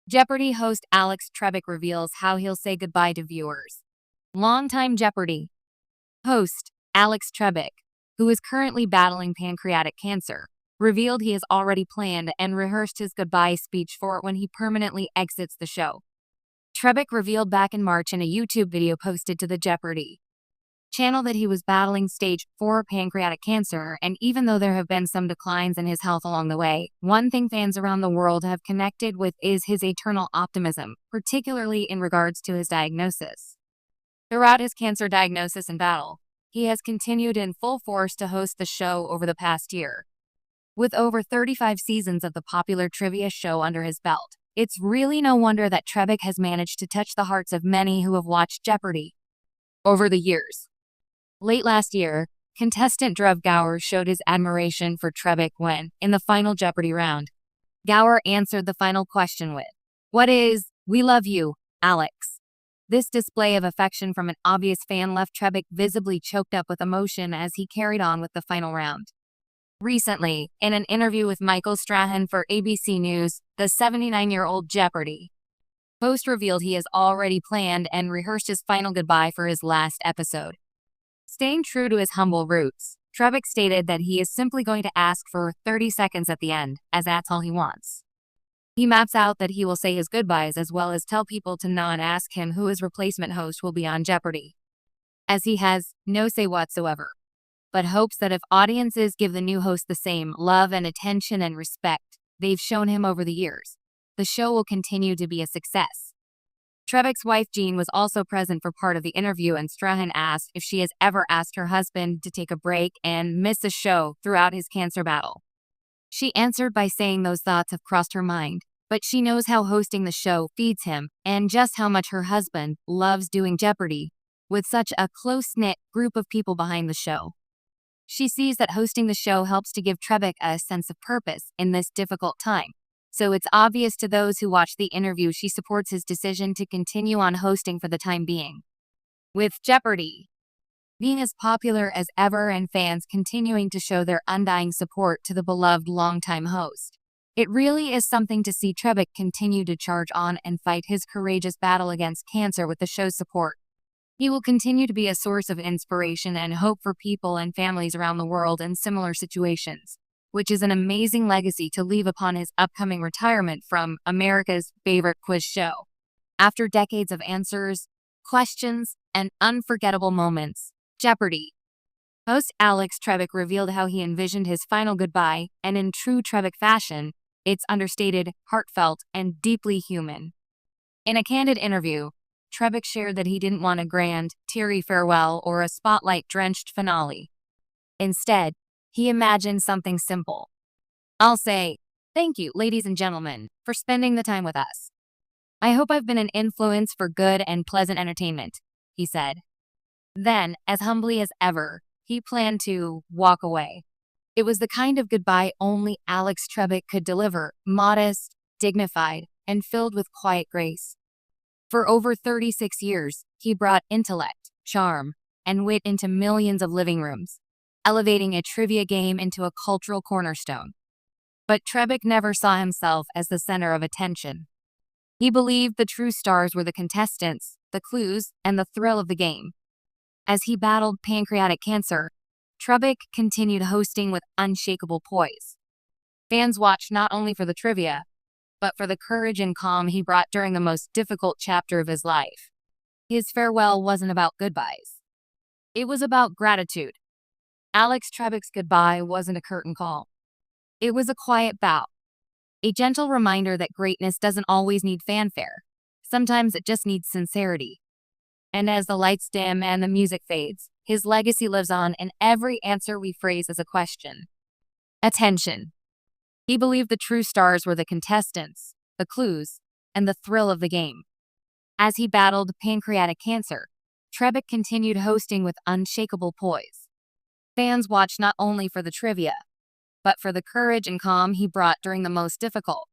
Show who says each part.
Speaker 1: Jeopardy host Alex Trebek reveals how he'll say goodbye to viewers. Longtime Jeopardy host Alex Trebek, who is currently battling pancreatic cancer, revealed he has already planned and rehearsed his goodbye speech for when he permanently exits the show. Trebek revealed back in March in a YouTube video posted to the Jeopardy channel that he was battling stage 4 pancreatic cancer, and even though there have been some declines in his health along the way, one thing fans around the world have connected with is his eternal optimism, particularly in regards to his diagnosis. Throughout his cancer diagnosis and battle, he has continued in full force to host the show over the past year. With over 35 seasons of the popular trivia show under his belt, it's really no wonder that Trebek has managed to touch the hearts of many who have watched Jeopardy over the years. Late last year, contestant Drew Gower showed his admiration for Trebek when, in the final Jeopardy round, Gower answered the final question with, "What is, we love you, Alex." This display of affection from an obvious fan left Trebek visibly choked up with emotion as he carried on with the final round. Recently, in an interview with Michael Strahan for ABC News, the 79-year-old Jeopardy host revealed he has already planned and rehearsed his final goodbye for his last episode. Staying true to his humble roots, Trebek stated that he is simply going to ask for 30 seconds at the end, as that's all he wants. He maps out that he will say his goodbyes as well as tell people to not ask him who his replacement host will be on Jeopardy, as he has no say whatsoever, but hopes that if audiences give the new host the same love and attention and respect they've shown him over the years, the show will continue to be a success. Trebek's wife Jean was also present for part of the interview, and Strahan asked if she has ever asked her husband to take a break and miss a show throughout his cancer battle. She answered by saying those thoughts have crossed her mind, but she knows how hosting the show feeds him and just how much her husband loves doing Jeopardy with such a close-knit group of people behind the show. She sees that hosting the show helps to give Trebek a sense of purpose in this difficult time. So it's obvious to those who watch the interview she supports his decision to continue on hosting for the time being. With Jeopardy being as popular as ever and fans continuing to show their undying support to the beloved longtime host, it really is something to see Trebek continue to charge on and fight his courageous battle against cancer with the show's support. He will continue to be a source of inspiration and hope for people and families around the world in similar situations, which is an amazing legacy to leave upon his upcoming retirement from America's favorite quiz show. After decades of answers, questions, and unforgettable moments, Jeopardy host Alex Trebek revealed how he envisioned his final goodbye, and in true Trebek fashion, it's understated, heartfelt, and deeply human. In a candid interview, Trebek shared that he didn't want a grand, teary farewell or a spotlight-drenched finale. Instead, he imagined something simple. "I'll say, thank you, ladies and gentlemen, for spending the time with us. I hope I've been an influence for good and pleasant entertainment," he said. Then, as humbly as ever, he planned to walk away. It was the kind of goodbye only Alex Trebek could deliver, modest, dignified, and filled with quiet grace. For over 36 years, he brought intellect, charm, and wit into millions of living rooms, elevating a trivia game into a cultural cornerstone. But Trebek never saw himself as the center of attention. He believed the true stars were the contestants, the clues, and the thrill of the game. As he battled pancreatic cancer, Trebek continued hosting with unshakable poise. Fans watched not only for the trivia, but for the courage and calm he brought during the most difficult chapter of his life. His farewell wasn't about goodbyes. It was about gratitude. Alex Trebek's goodbye wasn't a curtain call. It was a quiet bow, a gentle reminder that greatness doesn't always need fanfare. Sometimes it just needs sincerity. And as the lights dim and the music fades, his legacy lives on in every answer we phrase as a question. Attention. He believed the true stars were the contestants, the clues, and the thrill of the game. As he battled pancreatic cancer, Trebek continued hosting with unshakable poise. Fans watched not only for the trivia, but for the courage and calm he brought during the most difficult